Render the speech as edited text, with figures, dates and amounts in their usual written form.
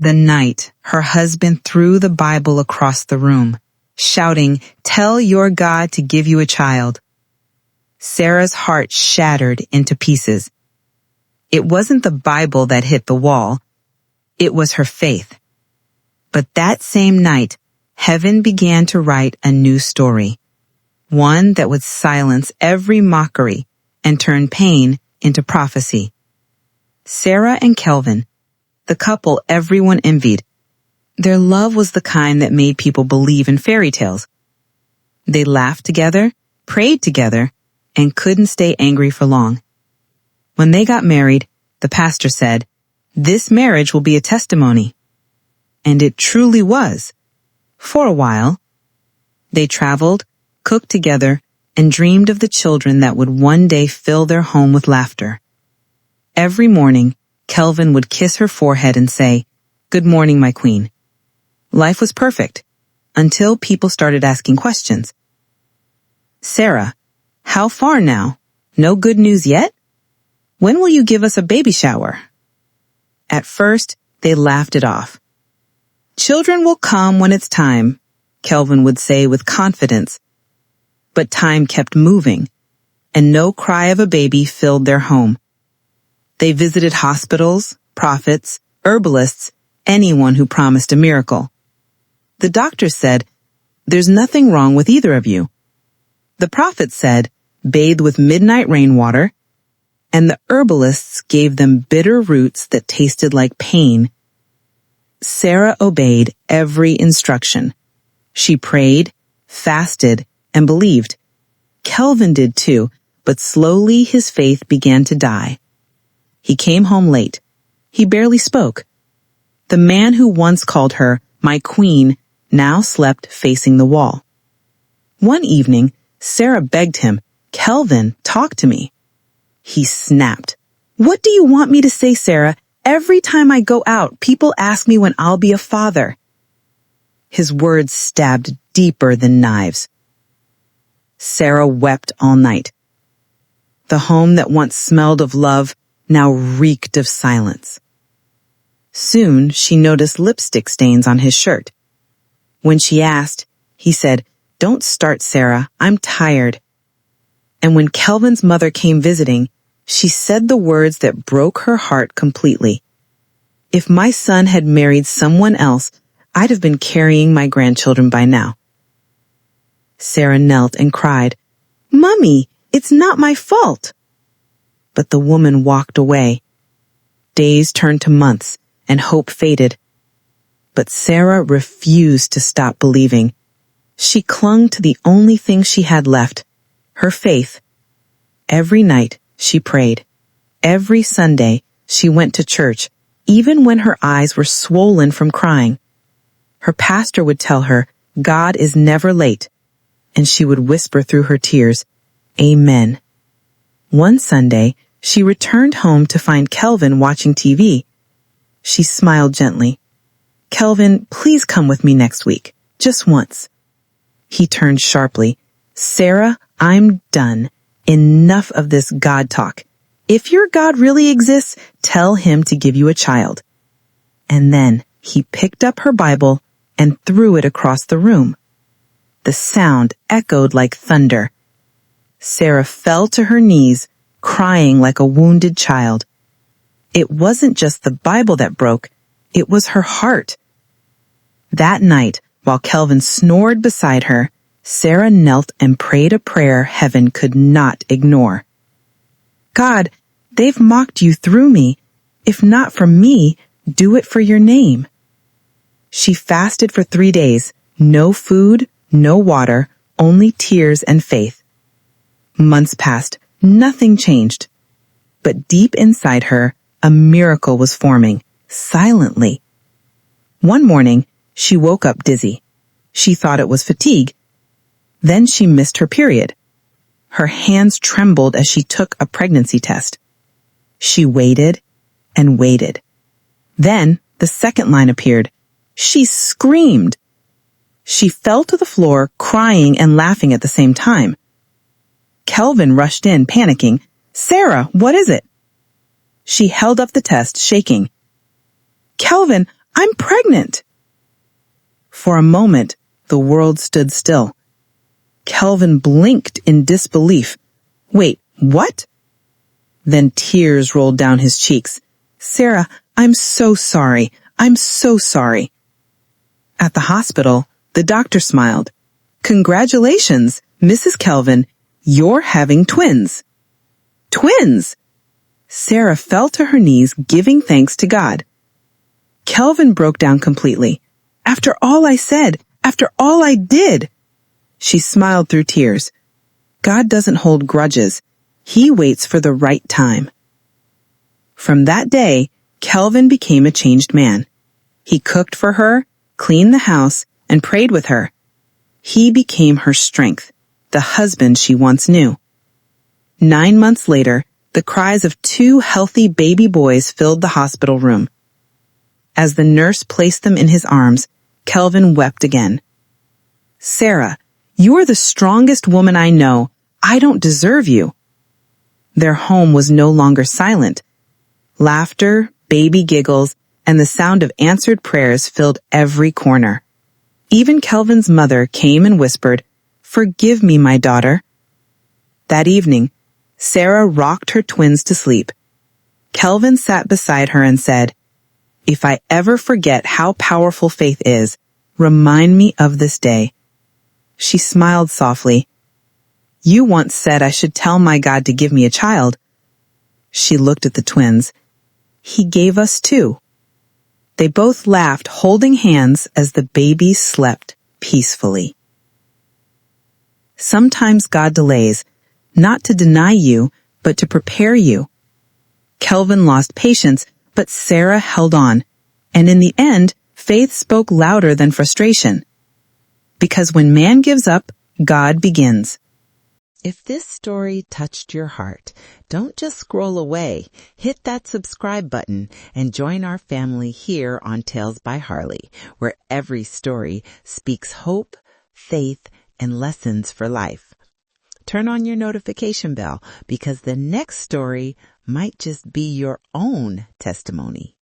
The night her husband threw the Bible across the room, shouting, "Tell your God to give you a child." Sarah's heart shattered into pieces. It wasn't the Bible that hit the wall. It was her faith. But that same night, heaven began to write a new story, one that would silence every mockery and turn pain into prophecy. Sarah and Kelvin, the couple everyone envied. Their love was the kind that made people believe in fairy tales. They laughed together, prayed together, and couldn't stay angry for long. When they got married, the pastor said, "This marriage will be a testimony." And it truly was. For a while, they traveled, cooked together, and dreamed of the children that would one day fill their home with laughter. Every morning, Kelvin would kiss her forehead and say, "Good morning, my queen." Life was perfect, until people started asking questions. "Sarah, how far now? No good news yet? When will you give us a baby shower?" At first, they laughed it off. "Children will come when it's time," Kelvin would say with confidence. But time kept moving, and no cry of a baby filled their home. They visited hospitals, prophets, herbalists, anyone who promised a miracle. The doctor said, "There's nothing wrong with either of you." The prophet said, "Bathe with midnight rainwater," and the herbalists gave them bitter roots that tasted like pain. Sarah obeyed every instruction. She prayed, fasted, and believed. Kelvin did too, but slowly his faith began to die. He came home late. He barely spoke. The man who once called her "my queen" now slept facing the wall. One evening, Sarah begged him, "Kelvin, talk to me." He snapped. "What do you want me to say, Sarah? Every time I go out, people ask me when I'll be a father." His words stabbed deeper than knives. Sarah wept all night. The home that once smelled of love now reeked of silence. Soon she noticed lipstick stains on his shirt. When she asked, he said, "Don't start, Sarah. I'm tired." And when Kelvin's mother came visiting, she said the words that broke her heart completely. "If my son had married someone else, I'd have been carrying my grandchildren by now." Sarah knelt and cried, "Mummy, it's not my fault." But the woman walked away. Days turned to months, and hope faded. But Sarah refused to stop believing. She clung to the only thing she had left, her faith. Every night she prayed. Every Sunday she went to church, even when her eyes were swollen from crying. Her pastor would tell her, "God is never late," and she would whisper through her tears, "Amen." One Sunday, she returned home to find Kelvin watching TV. She smiled gently. "Kelvin, please come with me next week, just once." He turned sharply. "Sarah, I'm done. Enough of this God talk. If your God really exists, tell him to give you a child." And then he picked up her Bible and threw it across the room. The sound echoed like thunder. Sarah fell to her knees, crying like a wounded child. It wasn't just the Bible that broke, it was her heart. That night, while Kelvin snored beside her, Sarah knelt and prayed a prayer heaven could not ignore. "God, they've mocked you through me. If not for me, do it for your name." She fasted for 3 days, no food, no water, only tears and faith. Months passed, nothing changed. But deep inside her, a miracle was forming, silently. One morning, she woke up dizzy. She thought it was fatigue. Then she missed her period. Her hands trembled as she took a pregnancy test. She waited and waited. Then the second line appeared. She screamed. She fell to the floor, crying and laughing at the same time. Kelvin rushed in, panicking. "Sarah, what is it?" She held up the test, shaking. "Kelvin, I'm pregnant. For a moment, the world stood still. Kelvin blinked in disbelief. Wait, what? Then tears rolled down his cheeks. Sarah, I'm so sorry. I'm so sorry. At the hospital, the doctor smiled. Congratulations, Mrs. Kelvin. You're having twins. Twins! Sarah fell to her knees, giving thanks to God. Kelvin broke down completely. After all I said, after all I did. She smiled through tears. God doesn't hold grudges. He waits for the right time. From that day, Kelvin became a changed man. He cooked for her, cleaned the house, and prayed with her. He became her strength, the husband she once knew. 9 months later, the cries of 2 healthy baby boys filled the hospital room. As the nurse placed them in his arms, Kelvin wept again. Sarah, you are the strongest woman I know. I don't deserve you. Their home was no longer silent. Laughter, baby giggles, and the sound of answered prayers filled every corner. Even Kelvin's mother came and whispered, "Forgive me, my daughter." That evening, Sarah rocked her twins to sleep. Kelvin sat beside her and said, "If I ever forget how powerful faith is, remind me of this day." She smiled softly. "You once said I should tell my God to give me a child." She looked at the twins. "He gave us 2. They both laughed, holding hands as the babies slept peacefully. Sometimes God delays, not to deny you, but to prepare you. Kelvin lost patience, but Sarah held on, and in the end, faith spoke louder than frustration. Because when man gives up, God begins. If this story touched your heart, don't just scroll away. Hit that subscribe button and join our family here on Tales by Harlee, where every story speaks hope, faith, and lessons for life. Turn on your notification bell because the next story might just be your own testimony.